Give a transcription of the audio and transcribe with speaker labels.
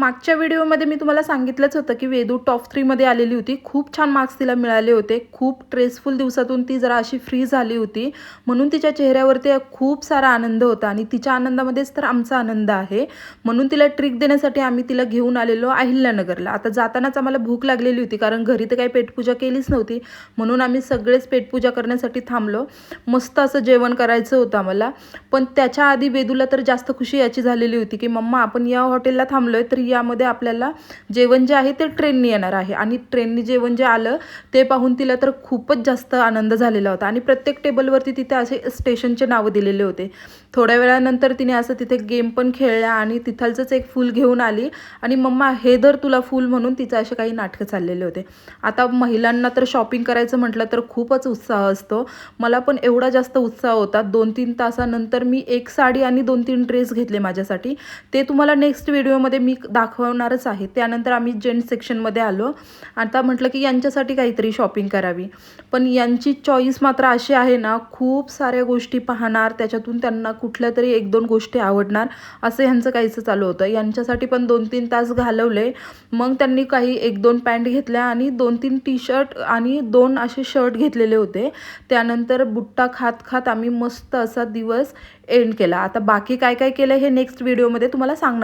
Speaker 1: मागच्या व्हिडिओमध्ये मी तुम्हाला सांगितलंच होतं की वेदू टॉप 3 मध्ये आलेली होती. खूप छान मार्क्स तिला मिळाले होते. खूप स्ट्रेसफुल दिवसातून ती जरा अशी फ्री झाली होती, म्हणून तिच्या चेहऱ्यावरती खूप सारा आनंद होता आणि तिच्या आनंदामध्येच तर आमचा आनंद आहे. म्हणून तिला ट्रिक देण्यासाठी आम्ही तिला घेऊन आलेलो अहिल्यानगरला. आता जातानाच आम्हाला भूक लागलेली होती, कारण घरी तर काही पेटपूजा केलीच नव्हती, म्हणून आम्ही सगळेच पेटपूजा करण्यासाठी थांबलो. मस्त असं जेवण करायचं होतं आम्हाला. पण त्याच्या आधी वेदूला तर जास्त खुशी याची झालेली होती की मम्मा आपण या हॉटेलला थांबलोय, तर यामध्ये आपल्याला जेवण जे आहे ते ट्रेनने येणार आहे. आणि ट्रेनने जेवण जे आलं ते पाहून तिला तर खूपच जास्त आनंद झालेला होता. आणि प्रत्येक टेबलवरती तिथे असे स्टेशनचे नावं दिलेले होते. थोड्या वेळानंतर तिने असं तिथे गेम पण खेळल्या आणि तिथलचंच एक फूल घेऊन आली आणि मम्मा हे धर तुला फूल म्हणून तिचं असे काही नाटकं चाललेले होते. आता महिलांना तर शॉपिंग करायचं म्हटलं तर खूपच उत्साह असतो. मला पण एवढा जास्त उत्साह होता. 2-3 तासानंतर मी एक साडी आणि 2-3 ड्रेस घेतले माझ्यासाठी. ते तुम्हाला नेक्स्ट व्हिडिओमध्ये मी दाखवणारच आहे. त्यानंतर आम्ही जेंट्स सेक्शनमध्ये आलो. आता म्हटलं की यांच्यासाठी काहीतरी शॉपिंग करावी, पण यांची चॉईस मात्र अशी आहे ना, खूप साऱ्या गोष्टी पाहणार, त्याच्यातून त्यांना कुठल्या तरी 1-2 गोष्टी आवडणार असं ह्यांचं काहीचं चालू होतं. यांच्यासाठी पण 2-3 तास घालवले. मग त्यांनी काही 1-2 पॅन्ट घेतल्या आणि 2-3 टी शर्ट आणि 2 असे शर्ट घेतलेले होते. त्यानंतर बुट्टा खात खात आम्ही मस्त असा दिवस एंड केला. आता बाकी काय काय केलं हे नेक्स्ट व्हिडिओमध्ये तुम्हाला सांगणार.